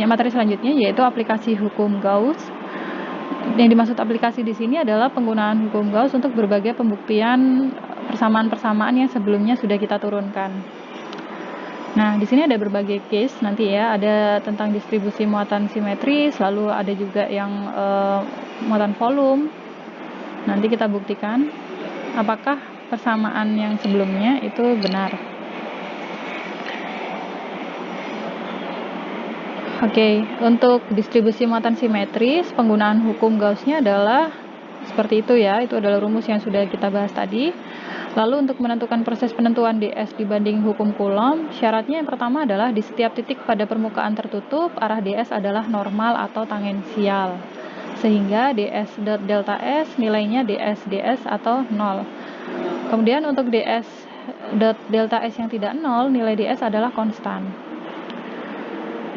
materi selanjutnya yaitu aplikasi hukum Gauss. Yang dimaksud aplikasi di sini adalah penggunaan hukum Gauss untuk berbagai pembuktian persamaan-persamaan yang sebelumnya sudah kita turunkan. Nah, di sini ada berbagai case nanti ya, ada tentang distribusi muatan simetris, lalu ada juga yang muatan volume. Nanti kita buktikan apakah persamaan yang sebelumnya itu benar. Oke, untuk distribusi muatan simetris, penggunaan hukum Gauss-nya adalah seperti itu ya, itu adalah rumus yang sudah kita bahas tadi. Lalu untuk menentukan proses penentuan ds dibanding hukum Coulomb, syaratnya yang pertama adalah di setiap titik pada permukaan tertutup, arah ds adalah normal atau tangensial. Sehingga ds delta s nilainya ds atau 0. Kemudian untuk ds delta s yang tidak 0, nilai ds adalah konstan.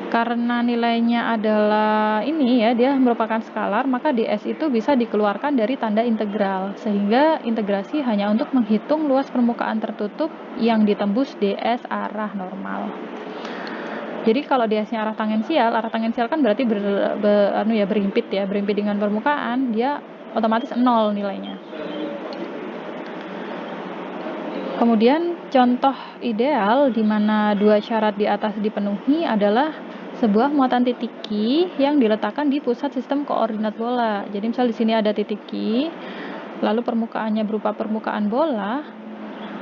Karena nilainya adalah ini ya, dia merupakan skalar, maka ds itu bisa dikeluarkan dari tanda integral, sehingga integrasi hanya untuk menghitung luas permukaan tertutup yang ditembus ds arah normal. Jadi kalau ds-nya arah tangensial kan berarti berhimpit dengan permukaan, dia otomatis 0 nilainya. Kemudian contoh ideal di mana dua syarat di atas dipenuhi adalah sebuah muatan titik Q yang diletakkan di pusat sistem koordinat bola. Jadi misal di sini ada titik Q, lalu permukaannya berupa permukaan bola,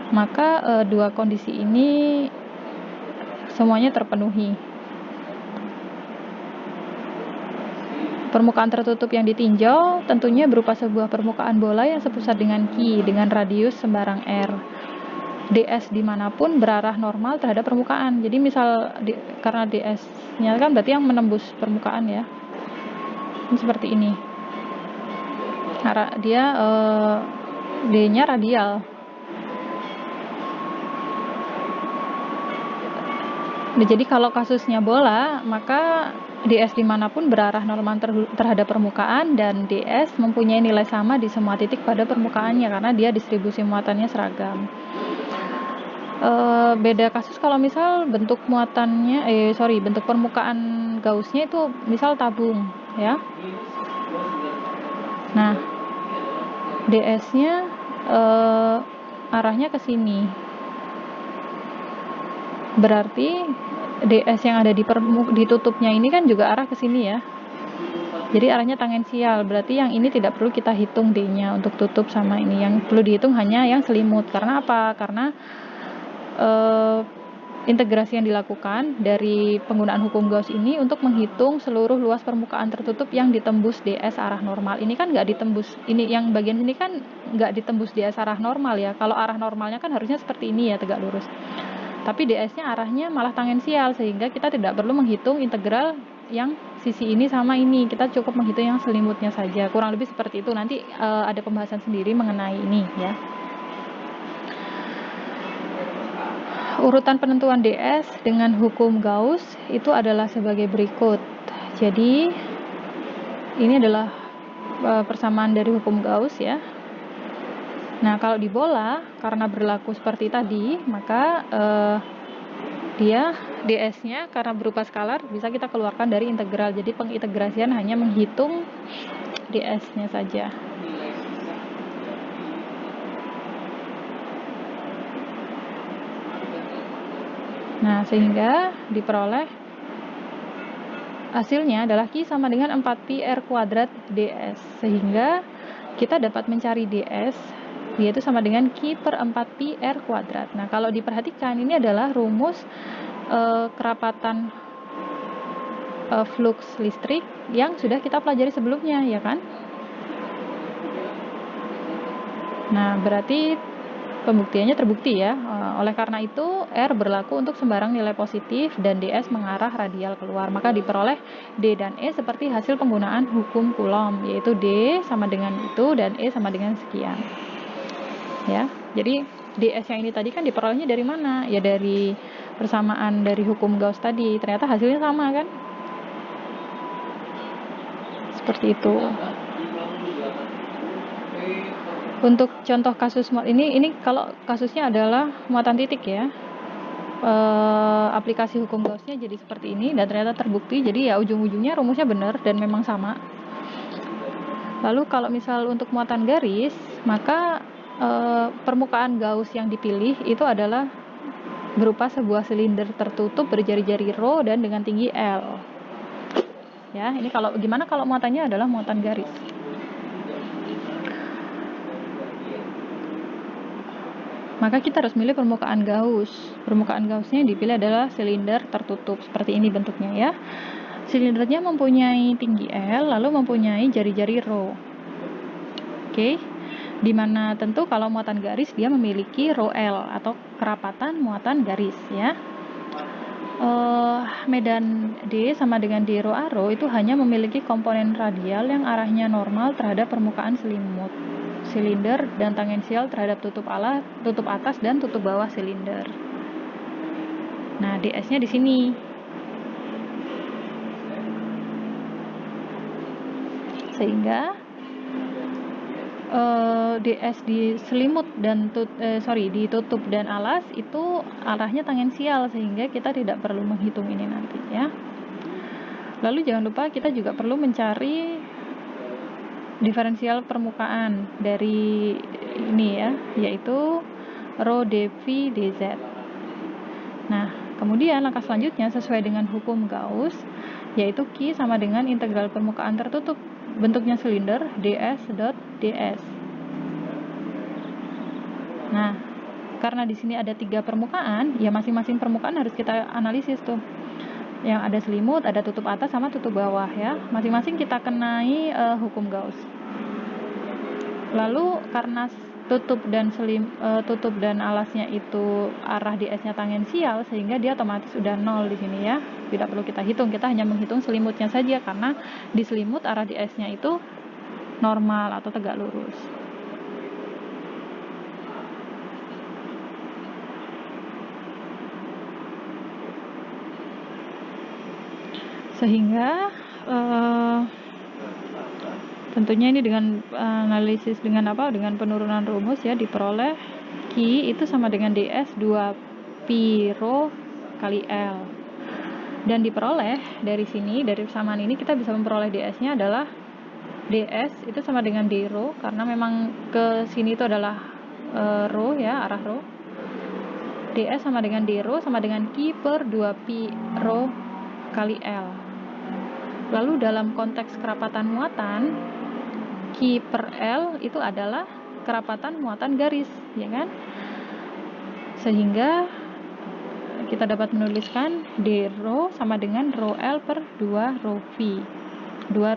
maka dua kondisi ini semuanya terpenuhi. Permukaan tertutup yang ditinjau tentunya berupa sebuah permukaan bola yang sepusat dengan Q dengan radius sembarang R. ds dimanapun berarah normal terhadap permukaan. Jadi misal karena ds-nya kan berarti yang menembus permukaan ya. Ini seperti ini. Dia d-nya radial. Nah, jadi kalau kasusnya bola, maka ds dimanapun berarah normal terhadap permukaan dan ds mempunyai nilai sama di semua titik pada permukaannya karena dia distribusi muatannya seragam. Beda kasus kalau misal bentuk permukaan Gauss-nya itu misal tabung ya. Nah, ds-nya arahnya ke sini. Berarti ds yang ada di tutupnya ini kan juga arah ke sini ya. Jadi arahnya tangensial, berarti yang ini tidak perlu kita hitung d-nya untuk tutup sama ini. Yang perlu dihitung hanya yang selimut. Karena apa? Karena integrasi yang dilakukan dari penggunaan hukum Gauss ini untuk menghitung seluruh luas permukaan tertutup yang ditembus ds arah normal. Ini kan nggak ditembus, ini yang bagian sini kan nggak ditembus ds arah normal ya. Kalau arah normalnya kan harusnya seperti ini ya, tegak lurus. Tapi ds-nya arahnya malah tangensial, sehingga kita tidak perlu menghitung integral yang sisi ini sama ini. Kita cukup menghitung yang selimutnya saja. Kurang lebih seperti itu. Nanti ada pembahasan sendiri mengenai ini ya. Urutan penentuan ds dengan hukum Gauss itu adalah sebagai berikut. Jadi ini adalah persamaan dari hukum Gauss ya. Nah, kalau di bola karena berlaku seperti tadi, maka dia ds-nya karena berupa skalar bisa kita keluarkan dari integral. Jadi pengintegrasian hanya menghitung ds-nya saja. Nah, sehingga diperoleh hasilnya adalah Q sama dengan 4pi R kuadrat ds. Sehingga kita dapat mencari ds, yaitu sama dengan Q per 4pi R kuadrat. Nah, kalau diperhatikan, ini adalah rumus kerapatan flux listrik yang sudah kita pelajari sebelumnya, ya kan? Nah, berarti pembuktiannya terbukti ya. Oleh karena itu, R berlaku untuk sembarang nilai positif dan ds mengarah radial keluar. Maka diperoleh D dan E seperti hasil penggunaan hukum Coulomb, yaitu D sama dengan itu dan E sama dengan sekian. Ya, jadi ds yang ini tadi kan diperolehnya dari mana? Ya dari persamaan dari hukum Gauss tadi. Ternyata hasilnya sama kan? Seperti itu. Untuk contoh kasus ini kalau kasusnya adalah muatan titik ya. aplikasi hukum Gauss-nya jadi seperti ini, dan ternyata terbukti. Jadi ya ujung-ujungnya rumusnya benar dan memang sama. Lalu kalau misal untuk muatan garis, maka permukaan Gauss yang dipilih itu adalah berupa sebuah silinder tertutup berjari-jari rho dan dengan tinggi L. Ya, ini gimana kalau muatannya adalah muatan garis. Maka kita harus milih permukaan Gauss. Permukaan Gauss-nya yang dipilih adalah silinder tertutup, seperti ini bentuknya ya. Silindernya mempunyai tinggi L, lalu mempunyai jari-jari rho. Oke, dimana tentu kalau muatan garis dia memiliki rho L atau kerapatan muatan garis ya. Medan D sama dengan D rho A rho itu hanya memiliki komponen radial yang arahnya normal terhadap permukaan selimut silinder dan tangensial terhadap tutup atas dan tutup bawah silinder. Nah, ds-nya di sini. Sehingga ds di selimut dan ditutup dan alas itu arahnya tangensial, sehingga kita tidak perlu menghitung ini nanti ya. Lalu jangan lupa kita juga perlu mencari diferensial permukaan dari ini ya, yaitu rho dv dz. Nah, kemudian langkah selanjutnya sesuai dengan hukum Gauss, yaitu Q sama dengan integral permukaan tertutup bentuknya silinder ds dot ds. Nah, karena di sini ada 3 permukaan, ya masing-masing permukaan harus kita analisis tuh. Yang ada selimut, ada tutup atas sama tutup bawah ya. Masing-masing kita kenai hukum Gauss. Lalu karena tutup dan alasnya itu arah ds-nya tangensial, sehingga dia otomatis udah 0 di sini ya. Tidak perlu kita hitung, kita hanya menghitung selimutnya saja karena di selimut arah ds-nya itu normal atau tegak lurus. Sehingga tentunya ini dengan analisis dengan penurunan rumus ya, diperoleh Q itu sama dengan ds 2 pi rho kali L. Dan diperoleh dari sini, dari persamaan ini kita bisa memperoleh ds-nya adalah ds itu sama dengan d rho, karena memang ke sini itu adalah rho ya, arah rho. ds sama dengan d rho sama dengan Q per 2 pi rho kali L. Lalu dalam konteks kerapatan muatan, Q per L itu adalah kerapatan muatan garis, ya kan? Sehingga kita dapat menuliskan d rho sama dengan rho L per 2 rho V. 2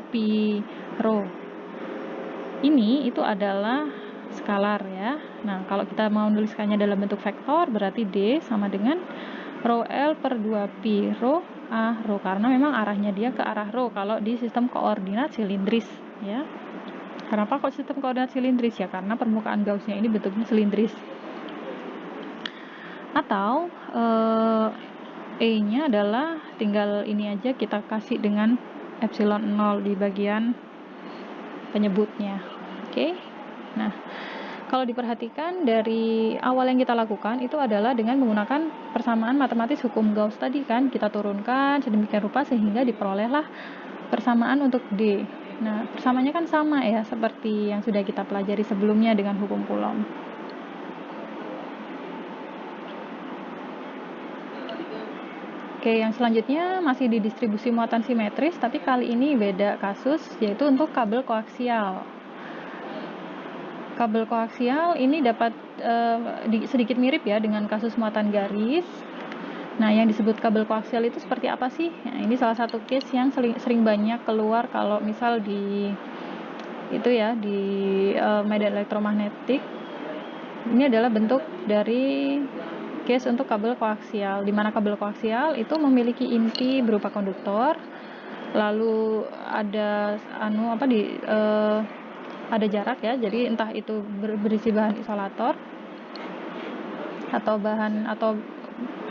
pi rho. Ini itu adalah skalar ya. Nah, kalau kita mau menuliskannya dalam bentuk vektor, berarti D sama dengan rho L per 2 pi rho A rho, karena memang arahnya dia ke arah rho kalau di sistem koordinat silindris ya. Kenapa kok sistem koordinat silindris ya? Karena permukaan Gauss-nya ini bentuknya silindris. Atau E-nya adalah tinggal ini aja kita kasih dengan epsilon 0 di bagian penyebutnya. Oke. Nah, kalau diperhatikan dari awal yang kita lakukan itu adalah dengan menggunakan persamaan matematis hukum Gauss tadi kan, kita turunkan sedemikian rupa sehingga diperolehlah persamaan untuk D. Nah, persamaannya kan sama ya seperti yang sudah kita pelajari sebelumnya dengan hukum Coulomb. Oke, yang selanjutnya masih di distribusi muatan simetris, tapi kali ini beda kasus, yaitu untuk kabel koaksial. Kabel koaksial ini dapat sedikit mirip ya dengan kasus muatan garis. Nah, yang disebut kabel koaksial itu seperti apa sih? Nah, ini salah satu case yang sering banyak keluar kalau misal di medan elektromagnetik. Ini adalah bentuk dari case untuk kabel koaksial, di mana kabel koaksial itu memiliki inti berupa konduktor, lalu ada ada jarak ya, jadi entah itu berisi bahan isolator atau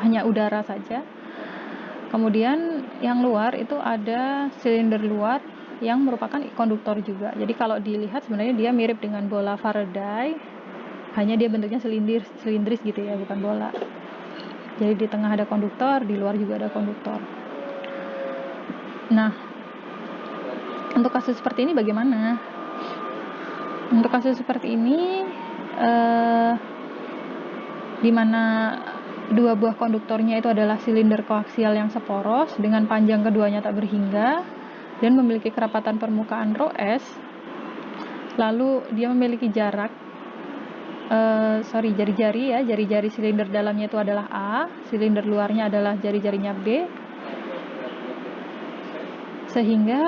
hanya udara saja. Kemudian yang luar itu ada silinder luar yang merupakan konduktor juga. Jadi kalau dilihat sebenarnya dia mirip dengan bola Faraday, hanya dia bentuknya silindris gitu ya, bukan bola. Jadi di tengah ada konduktor, di luar juga ada konduktor. Nah, untuk kasus seperti ini bagaimana? Untuk kasus seperti ini, di mana dua buah konduktornya itu adalah silinder koaksial yang seporos dengan panjang keduanya tak berhingga dan memiliki kerapatan permukaan ρS. Lalu dia memiliki jarak jari-jari silinder dalamnya itu adalah A, silinder luarnya adalah jari-jarinya B, sehingga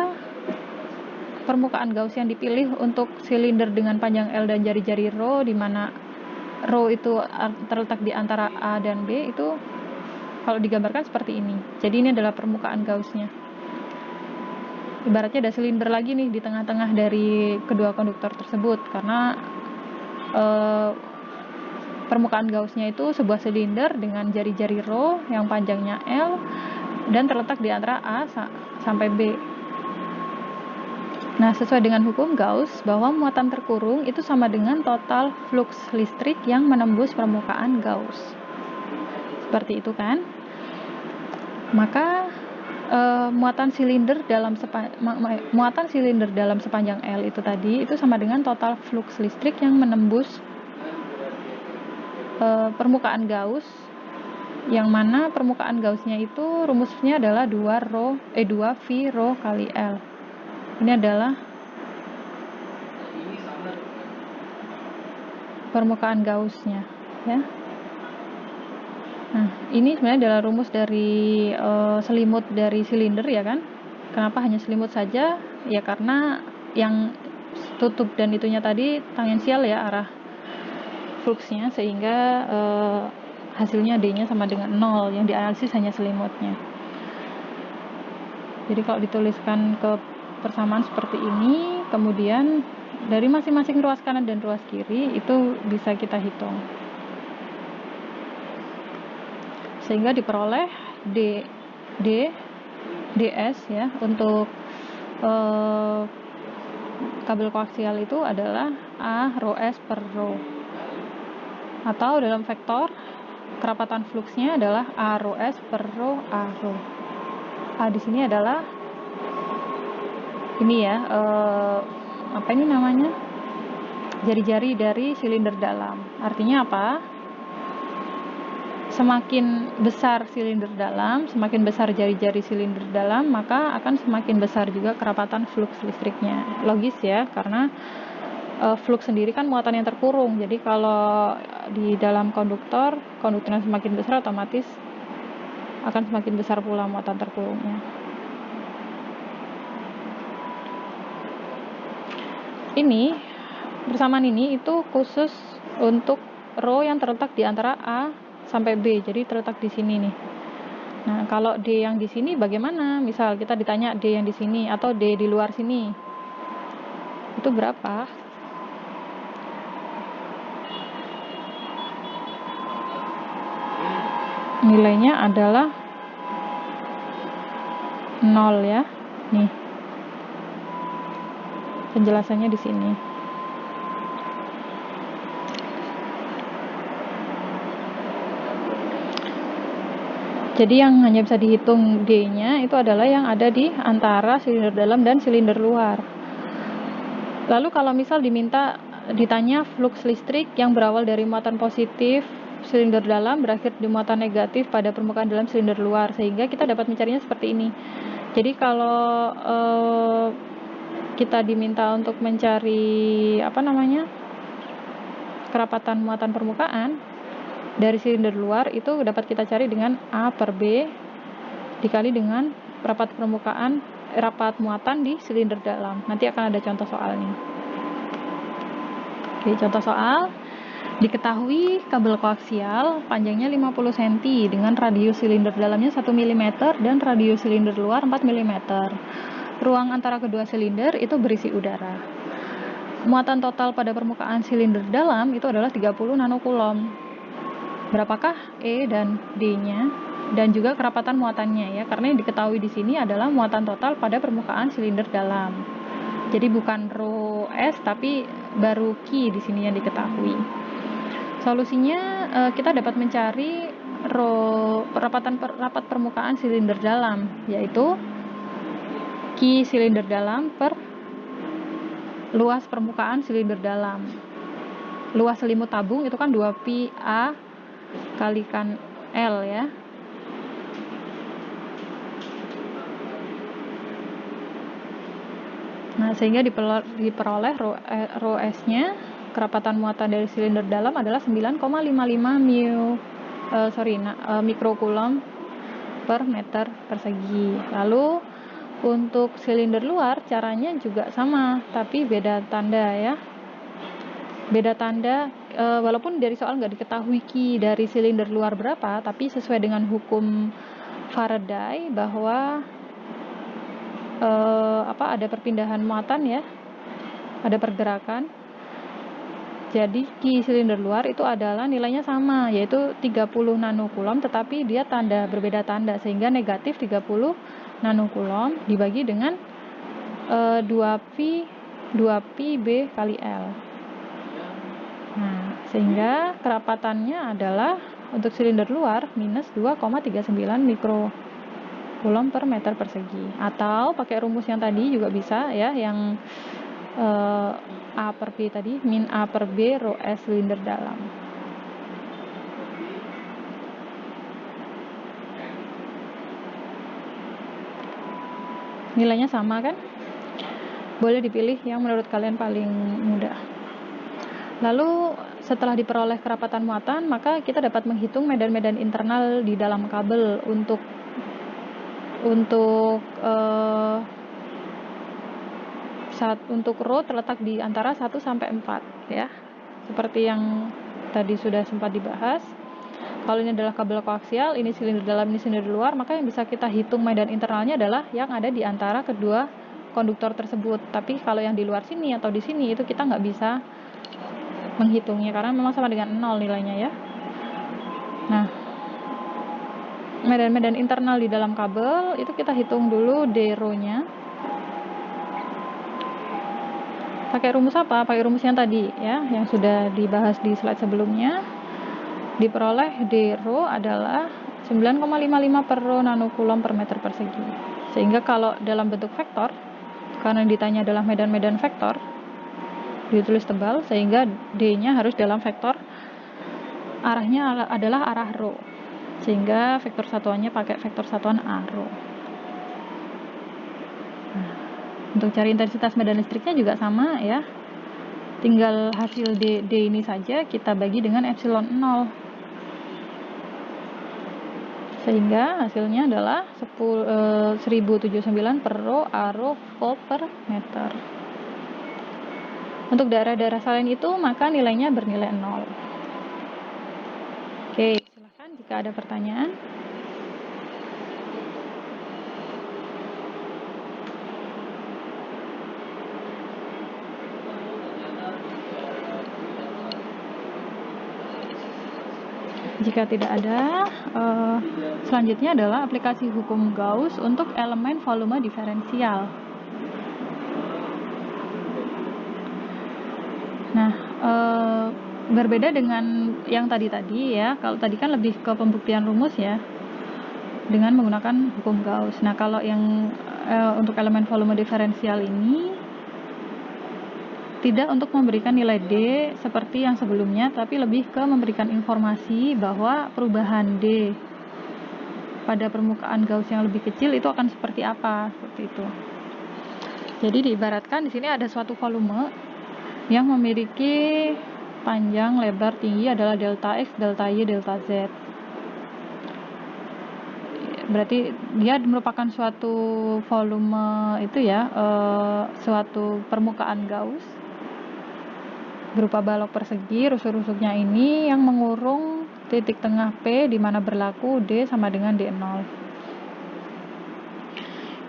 permukaan Gauss yang dipilih untuk silinder dengan panjang L dan jari-jari ρ, di mana ρ itu terletak di antara A dan B, itu kalau digambarkan seperti ini. Jadi ini adalah permukaan Gauss-nya. Ibaratnya ada silinder lagi nih di tengah-tengah dari kedua konduktor tersebut, karena permukaan Gauss-nya itu sebuah silinder dengan jari-jari ρ yang panjangnya L dan terletak di antara A sampai B. Nah, sesuai dengan hukum Gauss bahwa muatan terkurung itu sama dengan total flux listrik yang menembus permukaan Gauss. Seperti itu kan? Maka muatan silinder dalam sepanjang L itu tadi itu sama dengan total flux listrik yang menembus permukaan Gauss, yang mana permukaan Gauss-nya itu rumusnya adalah 2V ρ kali L. Ini adalah permukaan Gauss-nya, ya. Nah, ini sebenarnya adalah rumus dari selimut dari silinder, ya kan? Kenapa hanya selimut saja? Ya karena yang tutup dan itunya tadi tangensial ya arah fluxnya, sehingga hasilnya D-nya sama dengan 0, yang dianalisis hanya selimutnya. Jadi kalau dituliskan ke persamaan seperti ini, kemudian dari masing-masing ruas kanan dan ruas kiri itu bisa kita hitung, sehingga diperoleh ds ya untuk kabel koaksial itu adalah A ρS per ρ, atau dalam vektor kerapatan fluxnya adalah A ρS per ρ A ρ. A di sini adalah ini ya, apa ini namanya, jari-jari dari silinder dalam. Artinya apa? Semakin besar silinder dalam, semakin besar jari-jari silinder dalam, maka akan semakin besar juga kerapatan flux listriknya. Logis ya, karena flux sendiri kan muatan yang terkurung. Jadi kalau di dalam konduktornya semakin besar, otomatis akan semakin besar pula muatan terkurungnya. Ini persamaan ini itu khusus untuk ρ yang terletak di antara A sampai B, jadi terletak di sini nih. Nah, kalau D yang di sini bagaimana? Misal kita ditanya D yang di sini atau D di luar sini, itu berapa? Nilainya adalah 0 ya. Nih, penjelasannya di sini. Jadi yang hanya bisa dihitung D-nya itu adalah yang ada di antara silinder dalam dan silinder luar. Lalu kalau misal ditanya flux listrik yang berawal dari muatan positif silinder dalam berakhir di muatan negatif pada permukaan dalam silinder luar, sehingga kita dapat mencarinya seperti ini. Jadi kalau kita diminta untuk mencari kerapatan muatan permukaan dari silinder luar, itu dapat kita cari dengan A per B dikali dengan rapat muatan di silinder dalam. Nanti akan ada contoh soalnya. Oke, contoh soal. Diketahui kabel koaksial panjangnya 50 cm dengan radius silinder dalamnya 1 mm dan radius silinder luar 4 mm. Ruang antara kedua silinder itu berisi udara. Muatan total pada permukaan silinder dalam itu adalah 30 nanocoulomb. Berapakah E dan D-nya dan juga kerapatan muatannya ya, karena yang diketahui di sini adalah muatan total pada permukaan silinder dalam. Jadi bukan ρS tapi baru Q di sini yang diketahui. Solusinya kita dapat mencari ρ rapat permukaan silinder dalam, yaitu Q silinder dalam per luas permukaan silinder dalam. Luas selimut tabung itu kan 2pi A kalikan L ya. Nah, sehingga diperoleh rho S-nya, kerapatan muatan dari silinder dalam adalah 9,55 mikrokulom per meter persegi. Lalu untuk silinder luar caranya juga sama, tapi beda tanda ya. Beda tanda, walaupun dari soal nggak diketahui Q dari silinder luar berapa, tapi sesuai dengan hukum Faraday bahwa ada perpindahan muatan ya, ada pergerakan. Jadi Q silinder luar itu adalah nilainya sama, yaitu 30 nanokulom, tetapi dia berbeda tanda, sehingga negatif 30 nanokulom dibagi dengan 2pi B kali L. Nah, sehingga kerapatannya adalah untuk silinder luar minus 2,39 mikrokulom per meter persegi. Atau pakai rumus yang tadi juga bisa ya, yang A per B tadi, min A per B rho S silinder dalam. Nilainya sama kan? Boleh dipilih yang menurut kalian paling mudah. Lalu setelah diperoleh kerapatan muatan, maka kita dapat menghitung medan-medan internal di dalam kabel untuk rho terletak di antara 1 sampai 4 ya. Seperti yang tadi sudah sempat dibahas. Kalau ini adalah kabel koaksial, ini silinder dalam, ini silinder luar, maka yang bisa kita hitung medan internalnya adalah yang ada di antara kedua konduktor tersebut. Tapi kalau yang di luar sini atau di sini itu kita nggak bisa menghitungnya karena memang sama dengan 0 nilainya ya. Nah, medan-medan internal di dalam kabel itu kita hitung dulu D rho-nya. Pakai rumus apa? Pakai rumus yang tadi ya, yang sudah dibahas di slide sebelumnya. Diperoleh D rho adalah 9,55 per rho nanokulom per meter persegi. Sehingga kalau dalam bentuk vektor, karena ditanya adalah medan-medan vektor, ditulis tebal, sehingga D-nya harus dalam vektor, arahnya adalah arah rho, sehingga vektor satuannya pakai vektor satuan A rho. Nah, untuk cari intensitas medan listriknya juga sama ya, tinggal hasil D ini saja kita bagi dengan epsilon 0, sehingga hasilnya adalah 1079 per rho A rho volt per meter. Untuk daerah-daerah salin itu maka nilainya bernilai 0. Oke, silahkan jika ada pertanyaan. Jika tidak ada, selanjutnya adalah aplikasi hukum Gauss untuk elemen volume diferensial. Nah, berbeda dengan yang tadi ya. Kalau tadi kan lebih ke pembuktian rumus ya, dengan menggunakan hukum Gauss. Nah, kalau yang untuk elemen volume diferensial ini tidak untuk memberikan nilai D seperti yang sebelumnya, tapi lebih ke memberikan informasi bahwa perubahan D pada permukaan Gauss yang lebih kecil itu akan seperti apa, seperti itu. Jadi diibaratkan di sini ada suatu volume yang memiliki panjang, lebar, tinggi adalah delta X, delta Y, delta Z. Berarti dia merupakan suatu volume itu ya, suatu permukaan Gauss berupa balok persegi. Rusuk-rusuknya ini yang mengurung titik tengah P di mana berlaku D sama dengan D0.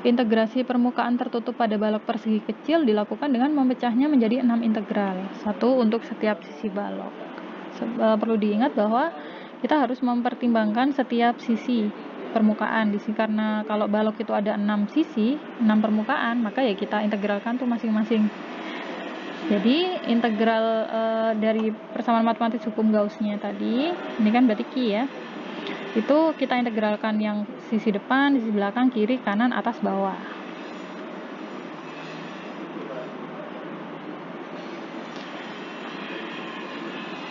Integrasi permukaan tertutup pada balok persegi kecil dilakukan dengan memecahnya menjadi 6 integral, satu untuk setiap sisi balok. Perlu diingat bahwa kita harus mempertimbangkan setiap sisi permukaan di sini, karena kalau balok itu ada 6 sisi, 6 permukaan, maka ya kita integralkan tuh masing-masing. Jadi integral dari persamaan matematis hukum Gauss-nya tadi, ini kan berarti Q ya, Itu kita integralkan yang sisi depan, sisi belakang, kiri, kanan, atas, bawah.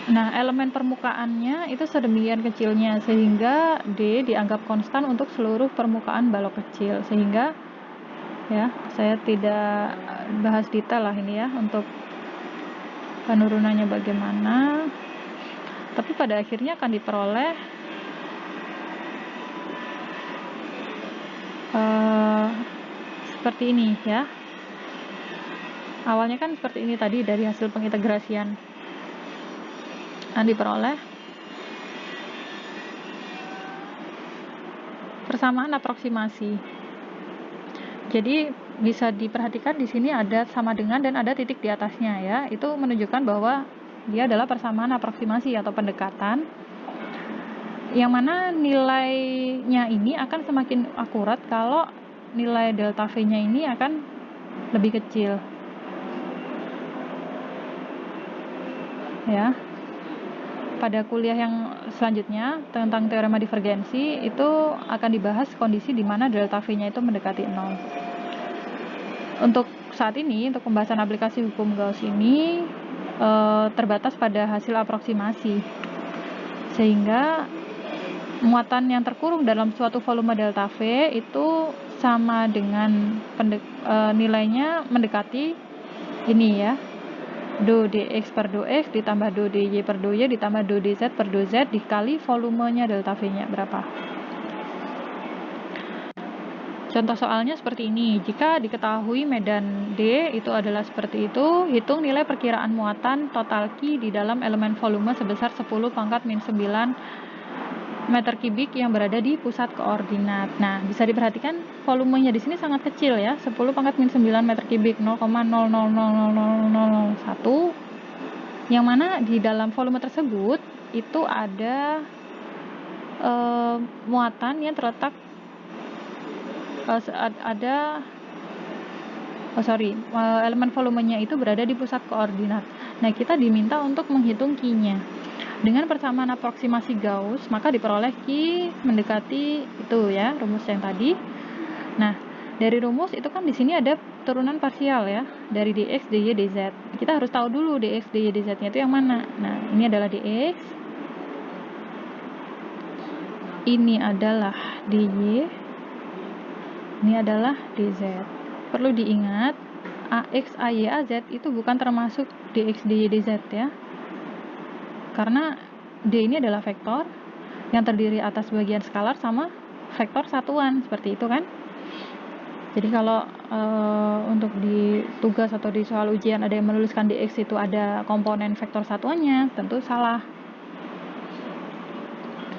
Nah, elemen permukaannya itu sedemikian kecilnya sehingga D dianggap konstan untuk seluruh permukaan balok kecil. Sehingga ya, saya tidak bahas detail lah ini ya untuk penurunannya bagaimana. Tapi pada akhirnya akan diperoleh seperti ini ya. Awalnya kan seperti ini tadi dari hasil pengintegrasian. Diperoleh persamaan aproksimasi. Jadi bisa diperhatikan di sini ada sama dengan dan ada titik di atasnya ya. Itu menunjukkan bahwa dia adalah persamaan aproksimasi atau pendekatan. Yang mana nilainya ini akan semakin akurat kalau nilai delta V-nya ini akan lebih kecil. Ya. Pada kuliah yang selanjutnya tentang teorema divergensi itu akan dibahas kondisi di mana delta V-nya itu mendekati 0. Untuk saat ini, untuk pembahasan aplikasi hukum Gauss ini terbatas pada hasil aproksimasi. Sehingga muatan yang terkurung dalam suatu volume delta V itu sama dengan nilainya mendekati ini ya. Do dx per do x ditambah do dy per do y ditambah do dz per do z dikali volumenya delta V-nya berapa. Contoh soalnya seperti ini. Jika diketahui medan D itu adalah seperti itu, hitung nilai perkiraan muatan total Q di dalam elemen volume sebesar 10 pangkat min 9 meter kubik yang berada di pusat koordinat. Nah, bisa diperhatikan volumenya di sini sangat kecil ya, 10 pangkat min 9 meter kubik, 0,000001, yang mana di dalam volume tersebut itu ada muatan yang terletak elemen volumenya itu berada di pusat koordinat. Nah, kita diminta untuk menghitung Q-nya. Dengan persamaan aproksimasi Gauss, maka diperoleh Q mendekati itu ya, rumus yang tadi. Nah, dari rumus itu kan di sini ada turunan parsial ya, dari dx, dy, dz. Kita harus tahu dulu dx, dy, dz-nya itu yang mana. Nah, ini adalah dx. Ini adalah dy. Ini adalah dz. Perlu diingat, ax, ay, az itu bukan termasuk dx, dy, dz ya. Karena D ini adalah vektor yang terdiri atas bagian skalar sama vektor satuan, seperti itu kan. Jadi kalau untuk di tugas atau di soal ujian ada yang menuliskan dx itu ada komponen vektor satuannya, tentu salah.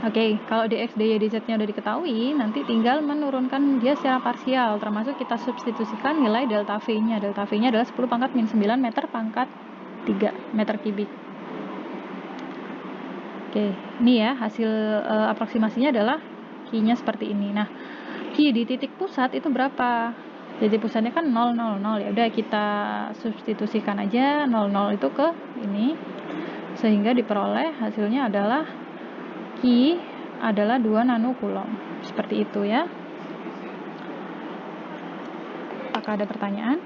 Oke, kalau dx, dy, dz-nya udah diketahui, nanti tinggal menurunkan dia secara parsial, termasuk kita substitusikan nilai delta V-nya. Delta V-nya adalah 10 pangkat min 9 meter pangkat 3 meter kubik. Oke, ini ya hasil aproksimasinya adalah Q-nya seperti ini. Nah, Q di titik pusat itu berapa? Titik pusatnya kan 0, 0, 0. Ya udah kita substitusikan aja 0, 0 itu ke ini. Sehingga diperoleh hasilnya adalah Q adalah 2 nanocoulomb. Seperti itu ya. Apakah ada pertanyaan?